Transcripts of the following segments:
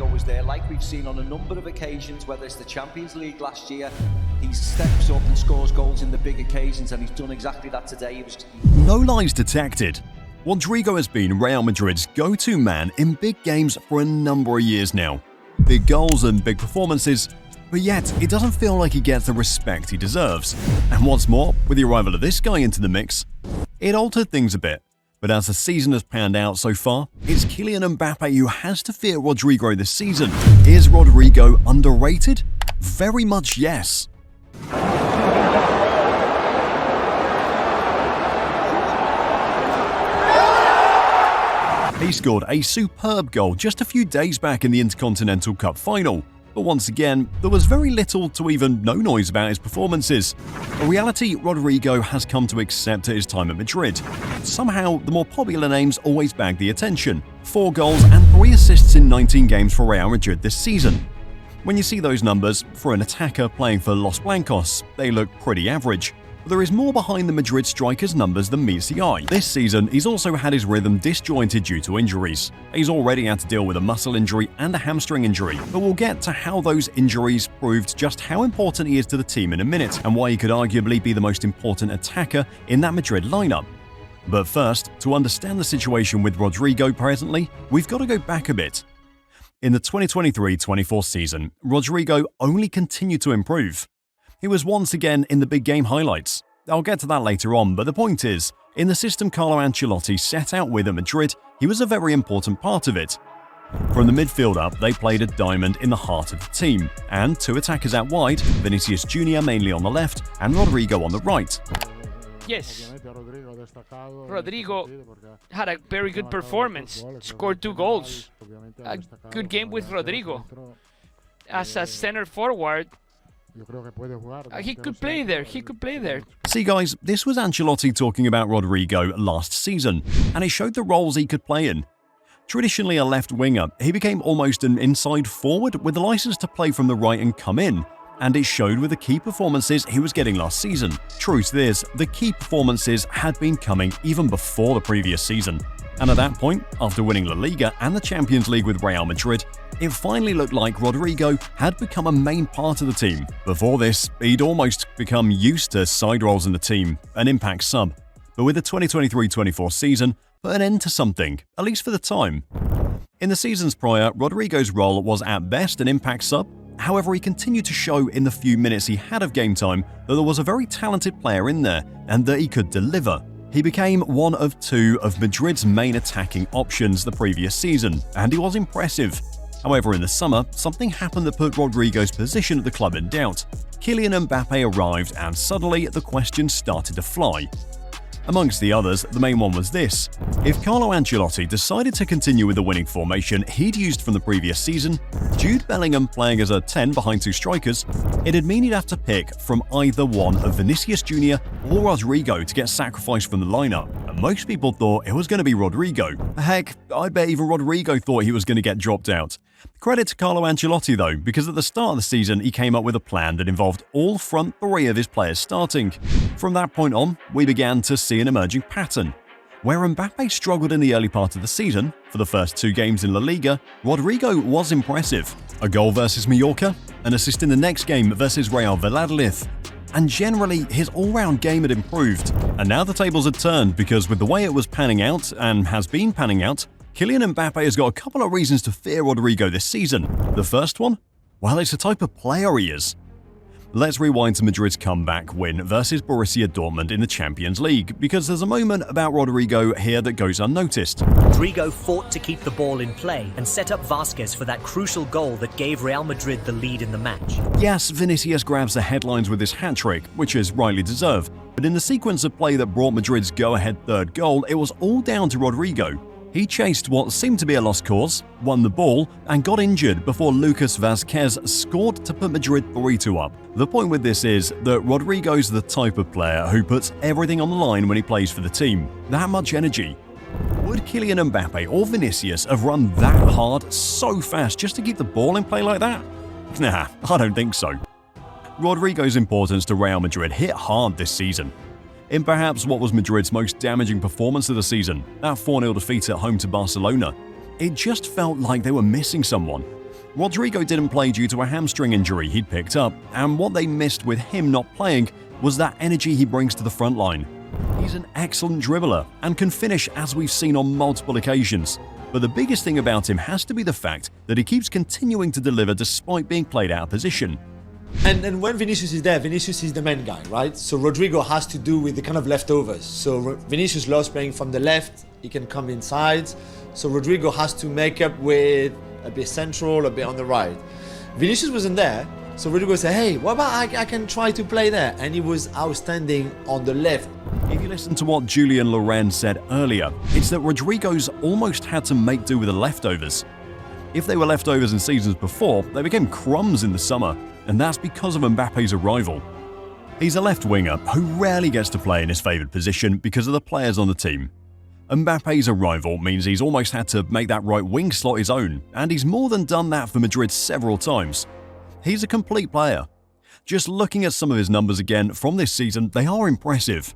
Rodrygo was there, like we've seen on a number of occasions, whether it's the Champions League last year, he steps up and scores goals in the big occasions, and he's done exactly that today. No lies detected. Rodrygo has been Real Madrid's go-to man in big games for a number of years now. Big goals and big performances, but yet it doesn't feel like he gets the respect he deserves. And what's more, with the arrival of this guy into the mix, it altered things a bit. But as the season has panned out so far, it's Kylian Mbappe who has to fear Rodrygo this season. Is Rodrygo underrated? Very much yes. He scored a superb goal just a few days back in the Intercontinental Cup final. But once again, there was very little to even no noise about his performances. A reality Rodrygo has come to accept at his time at Madrid. Somehow, the more popular names always bag the attention. 4 goals and 3 assists in 19 games for Real Madrid this season. When you see those numbers, for an attacker playing for Los Blancos, they look pretty average. But there is more behind the Madrid striker's numbers than meets the eye. This season, he's also had his rhythm disjointed due to injuries. He's already had to deal with a muscle injury and a hamstring injury, but we'll get to how those injuries proved just how important he is to the team in a minute, and why he could arguably be the most important attacker in that Madrid lineup. But first, to understand the situation with Rodrygo presently, we've got to go back a bit. In the 2023-24 season, Rodrygo only continued to improve. He was once again in the big game highlights. I'll get to that later on, but the point is, in the system Carlo Ancelotti set out with at Madrid, he was a very important part of it. From the midfield up, they played a diamond in the heart of the team, and 2 attackers out wide, Vinicius Junior mainly on the left, and Rodrygo on the right. Yes, Rodrygo had a very good performance, scored 2 goals. A good game with Rodrygo. As a center forward, he could play there. See guys, this was Ancelotti talking about Rodrygo last season, and it showed the roles he could play in. Traditionally a left winger, he became almost an inside forward with the license to play from the right and come in, and it showed with the key performances he was getting last season. Truth is, the key performances had been coming even before the previous season. And at that point, after winning La Liga and the Champions League with Real Madrid, it finally looked like Rodrygo had become a main part of the team. Before this, he'd almost become used to side roles in the team, an impact sub. But with the 2023-24 season, put an end to something, at least for the time. In the seasons prior, Rodrygo's role was at best an impact sub. However, he continued to show in the few minutes he had of game time that there was a very talented player in there and that he could deliver. He became one of 2 of Madrid's main attacking options the previous season, and he was impressive. However, in the summer, something happened that put Rodrygo's position at the club in doubt. Kylian Mbappe arrived, and suddenly the questions started to fly. Amongst the others, the main one was this. If Carlo Ancelotti decided to continue with the winning formation he'd used from the previous season, Jude Bellingham playing as a 10 behind 2 strikers, it'd mean he'd have to pick from either one of Vinicius Junior or Rodrygo to get sacrificed from the lineup, and most people thought it was going to be Rodrygo. Heck, I bet even Rodrygo thought he was going to get dropped out. Credit to Carlo Ancelotti though, because at the start of the season he came up with a plan that involved all front 3 of his players starting. From that point on, we began to see an emerging pattern. Where Mbappe struggled in the early part of the season, for the first 2 games in La Liga, Rodrygo was impressive. A goal versus Mallorca, an assist in the next game versus Real Valladolid, and generally his all-round game had improved. And now the tables had turned, because with the way it was panning out, and has been panning out, Kylian Mbappe has got a couple of reasons to fear Rodrygo this season. The first one? Well, it's the type of player he is. Let's rewind to Madrid's comeback win versus Borussia Dortmund in the Champions League, because there's a moment about Rodrygo here that goes unnoticed. Rodrygo fought to keep the ball in play and set up Vázquez for that crucial goal that gave Real Madrid the lead in the match. Yes, Vinicius grabs the headlines with his hat-trick, which is rightly deserved, but in the sequence of play that brought Madrid's go-ahead 3rd goal, it was all down to Rodrygo. He chased what seemed to be a lost cause, won the ball, and got injured before Lucas Vázquez scored to put Madrid 3-2 up. The point with this is that Rodrygo's the type of player who puts everything on the line when he plays for the team. That much energy. Would Kylian Mbappe or Vinicius have run that hard so fast just to keep the ball in play like that? Nah, I don't think so. Rodrygo's importance to Real Madrid hit hard this season. In perhaps what was Madrid's most damaging performance of the season, that 4-0 defeat at home to Barcelona, it just felt like they were missing someone. Rodrygo didn't play due to a hamstring injury he'd picked up, and what they missed with him not playing was that energy he brings to the front line. He's an excellent dribbler and can finish as we've seen on multiple occasions. But the biggest thing about him has to be the fact that he keeps continuing to deliver despite being played out of position. And when Vinicius is there, Vinicius is the main guy, right? So Rodrygo has to do with the kind of leftovers. So Vinicius loves playing from the left, he can come inside. So Rodrygo has to make up with a bit central, a bit on the right. Vinicius wasn't there, so Rodrygo said, hey, what about I can try to play there? And he was outstanding on the left. If you listen to what Julian Loren said earlier, it's that Rodrygo's almost had to make do with the leftovers. If they were leftovers in seasons before, they became crumbs in the summer, and that's because of Mbappe's arrival. He's a left winger who rarely gets to play in his favoured position because of the players on the team. Mbappe's arrival means he's almost had to make that right wing slot his own, and he's more than done that for Madrid several times. He's a complete player. Just looking at some of his numbers again from this season, they are impressive.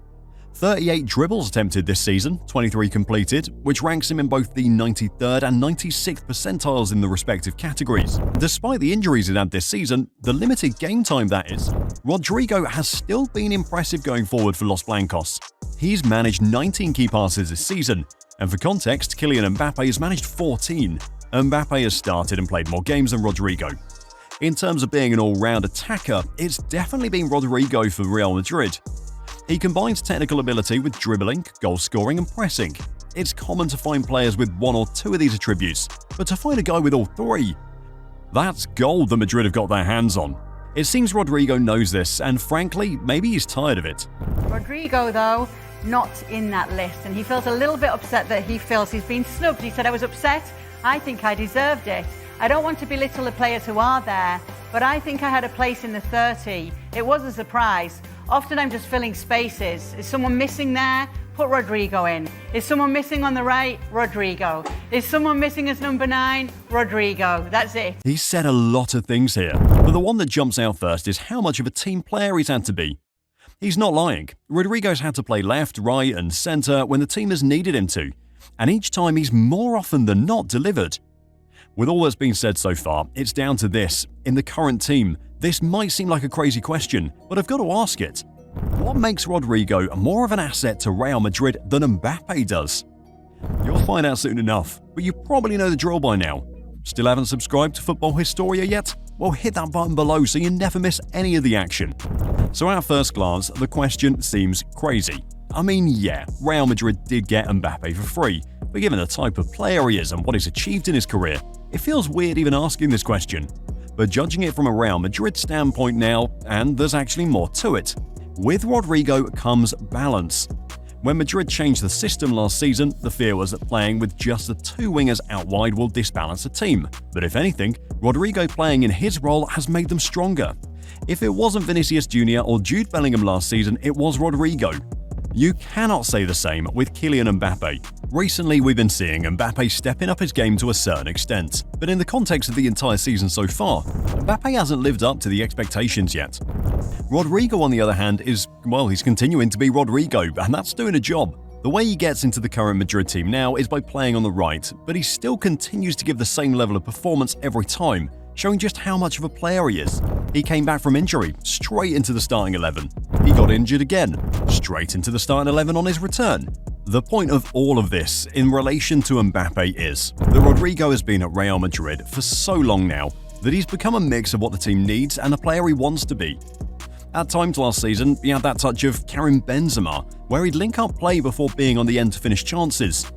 38 dribbles attempted this season, 23 completed, which ranks him in both the 93rd and 96th percentiles in the respective categories. Despite the injuries he's had this season, the limited game time that is, Rodrygo has still been impressive going forward for Los Blancos. He's managed 19 key passes this season, and for context, Kylian Mbappe has managed 14. Mbappe has started and played more games than Rodrygo. In terms of being an all-round attacker, it's definitely been Rodrygo for Real Madrid. He combines technical ability with dribbling, goal scoring and pressing. It's common to find players with one or two of these attributes, but to find a guy with all three, that's gold that Madrid have got their hands on. It seems Rodrygo knows this, and frankly, maybe he's tired of it. Rodrygo, though, not in that list, and he feels a little bit upset that he feels he's been snubbed. He said, I was upset, I think I deserved it. I don't want to belittle the players who are there, but I think I had a place in the 30. It was a surprise. Often I'm just filling spaces. Is someone missing there? Put Rodrygo in. Is someone missing on the right? Rodrygo. Is someone missing as number 9? Rodrygo. That's it. He's said a lot of things here, but the one that jumps out first is how much of a team player he's had to be. He's not lying. Rodrygo's had to play left, right and centre when the team has needed him to, and each time he's more often than not delivered. With all that's been said so far, it's down to this. In the current team, this might seem like a crazy question, but I've got to ask it. What makes Rodrygo more of an asset to Real Madrid than Mbappe does? You'll find out soon enough, but you probably know the drill by now. Still haven't subscribed to Football Historia yet? Well, hit that button below so you never miss any of the action. So at first glance, the question seems crazy. I mean, yeah, Real Madrid did get Mbappe for free, but given the type of player he is and what he's achieved in his career, it feels weird even asking this question. But judging it from a Real Madrid standpoint now, and there's actually more to it. With Rodrygo comes balance. When Madrid changed the system last season, the fear was that playing with just the two wingers out wide will disbalance the team. But if anything, Rodrygo playing in his role has made them stronger. If it wasn't Vinicius Junior or Jude Bellingham last season, it was Rodrygo. You cannot say the same with Kylian Mbappe. Recently, we've been seeing Mbappe stepping up his game to a certain extent, but in the context of the entire season so far, Mbappe hasn't lived up to the expectations yet. Rodrygo, on the other hand, he's continuing to be Rodrygo, and that's doing a job. The way he gets into the current Madrid team now is by playing on the right, but he still continues to give the same level of performance every time, showing just how much of a player he is. He came back from injury, straight into the starting 11. He got injured again, straight into the starting 11 on his return. The point of all of this in relation to Mbappe is that Rodrygo has been at Real Madrid for so long now that he's become a mix of what the team needs and a player he wants to be. At times last season, he had that touch of Karim Benzema, where he'd link up play before being on the end to finish chances.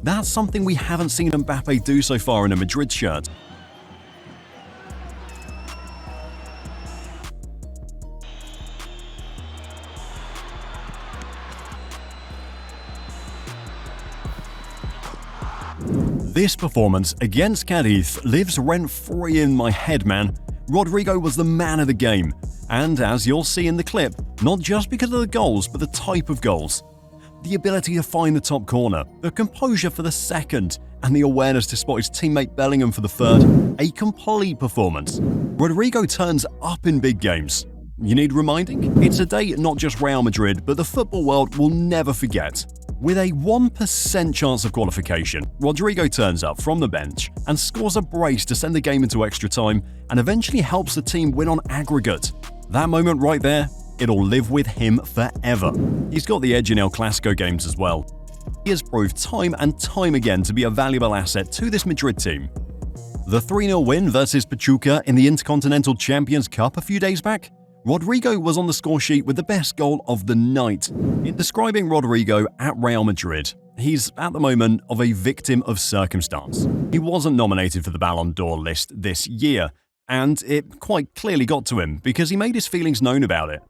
That's something we haven't seen Mbappe do so far in a Madrid shirt. This performance against Cadiz lives rent-free in my head, man. Rodrygo was the man of the game, and as you'll see in the clip, not just because of the goals, but the type of goals. The ability to find the top corner, the composure for the second, and the awareness to spot his teammate Bellingham for the third. A complete performance. Rodrygo turns up in big games. You need reminding? It's a day not just Real Madrid, but the football world will never forget. With a 1% chance of qualification, Rodrygo turns up from the bench and scores a brace to send the game into extra time and eventually helps the team win on aggregate. That moment right there, it'll live with him forever. He's got the edge in El Clasico games as well. He has proved time and time again to be a valuable asset to this Madrid team. The 3-0 win versus Pachuca in the Intercontinental Champions Cup a few days back? Rodrygo was on the score sheet with the best goal of the night. In describing Rodrygo at Real Madrid, he's at the moment of a victim of circumstance. He wasn't nominated for the Ballon d'Or list this year, and it quite clearly got to him because he made his feelings known about it.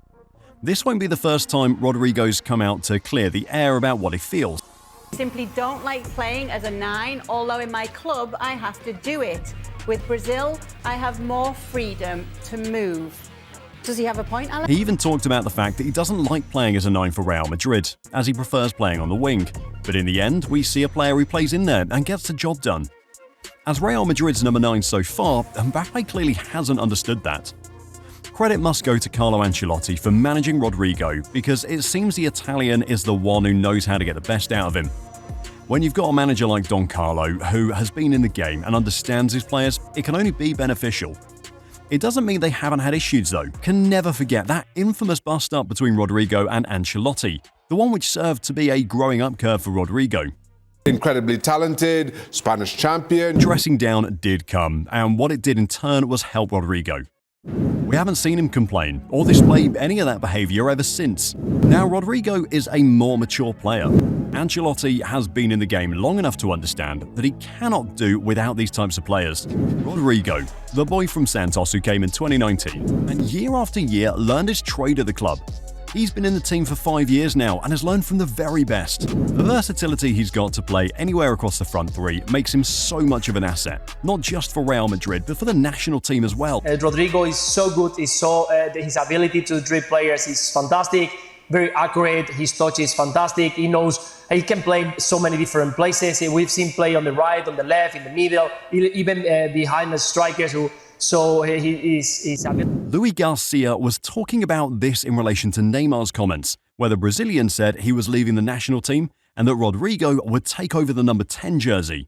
This won't be the first time Rodrygo's come out to clear the air about what he feels. Simply don't like playing as a 9, although in my club I have to do it. With Brazil, I have more freedom to move. Does he have a point, Alan? He even talked about the fact that he doesn't like playing as a 9 for Real Madrid, as he prefers playing on the wing. But in the end, we see a player who plays in there and gets the job done. As Real Madrid's number 9 so far, Mbappe clearly hasn't understood that. Credit must go to Carlo Ancelotti for managing Rodrygo, because it seems the Italian is the one who knows how to get the best out of him. When you've got a manager like Don Carlo, who has been in the game and understands his players, it can only be beneficial. It doesn't mean they haven't had issues though. Can never forget that infamous bust-up between Rodrygo and Ancelotti, the one which served to be a growing-up curve for Rodrygo. Incredibly talented, Spanish champion. Dressing down did come, and what it did in turn was help Rodrygo. We haven't seen him complain or display any of that behaviour ever since. Now Rodrygo is a more mature player. Ancelotti has been in the game long enough to understand that he cannot do without these types of players. Rodrygo, the boy from Santos who came in 2019 and year after year learned his trade at the club. He's been in the team for 5 years now and has learned from the very best. The versatility he's got to play anywhere across the front three makes him so much of an asset, not just for Real Madrid, but for the national team as well. Rodrygo is so good, his ability to dribble players is fantastic, very accurate, his touch is fantastic, he knows he can play so many different places. We've seen play on the right, on the left, in the middle, even behind the strikers who... So he's Luis Garcia was talking about this in relation to Neymar's comments, where the Brazilian said he was leaving the national team and that Rodrygo would take over the number 10 jersey.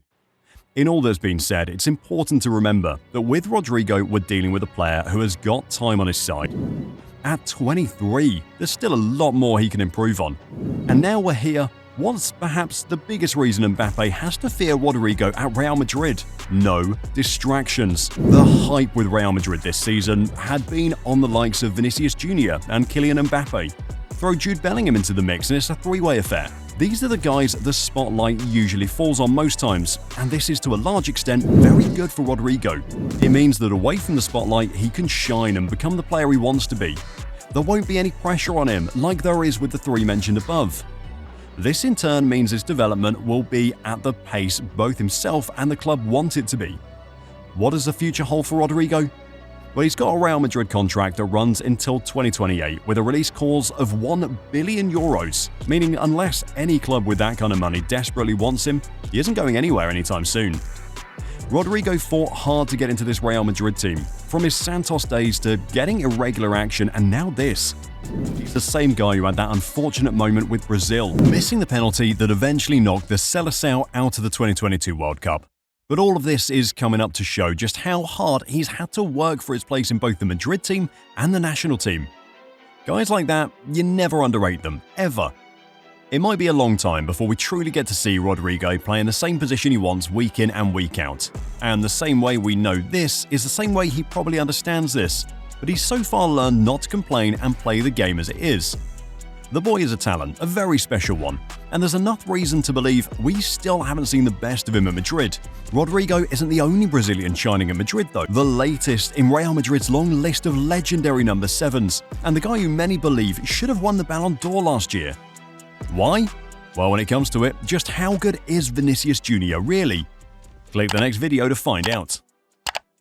In all that's been said, it's important to remember that with Rodrygo, we're dealing with a player who has got time on his side. At 23, there's still a lot more he can improve on. And now we're here. What's perhaps the biggest reason Mbappe has to fear Rodrygo at Real Madrid? No distractions. The hype with Real Madrid this season had been on the likes of Vinicius Junior and Kylian Mbappe. Throw Jude Bellingham into the mix and it's a three-way affair. These are the guys the spotlight usually falls on most times, and this is to a large extent very good for Rodrygo. It means that away from the spotlight he can shine and become the player he wants to be. There won't be any pressure on him like there is with the three mentioned above. This in turn means his development will be at the pace both himself and the club want it to be. What does the future hold for Rodrygo? Well, he's got a Real Madrid contract that runs until 2028 with a release clause of €1 billion, meaning unless any club with that kind of money desperately wants him, he isn't going anywhere anytime soon. Rodrygo fought hard to get into this Real Madrid team, from his Santos days to getting irregular action and now this. He's the same guy who had that unfortunate moment with Brazil, missing the penalty that eventually knocked the Seleção out of the 2022 World Cup. But all of this is coming up to show just how hard he's had to work for his place in both the Madrid team and the national team. Guys like that, you never underrate them, ever. It might be a long time before we truly get to see Rodrygo play in the same position he wants week in and week out. And the same way we know this is the same way he probably understands this. But he's so far learned not to complain and play the game as it is. The boy is a talent, a very special one, and there's enough reason to believe we still haven't seen the best of him at Madrid. Rodrygo isn't the only Brazilian shining at Madrid though, the latest in Real Madrid's long list of legendary number 7s, and the guy who many believe should have won the Ballon d'Or last year. Why? Well, when it comes to it, just how good is Vinicius Junior really? Click the next video to find out.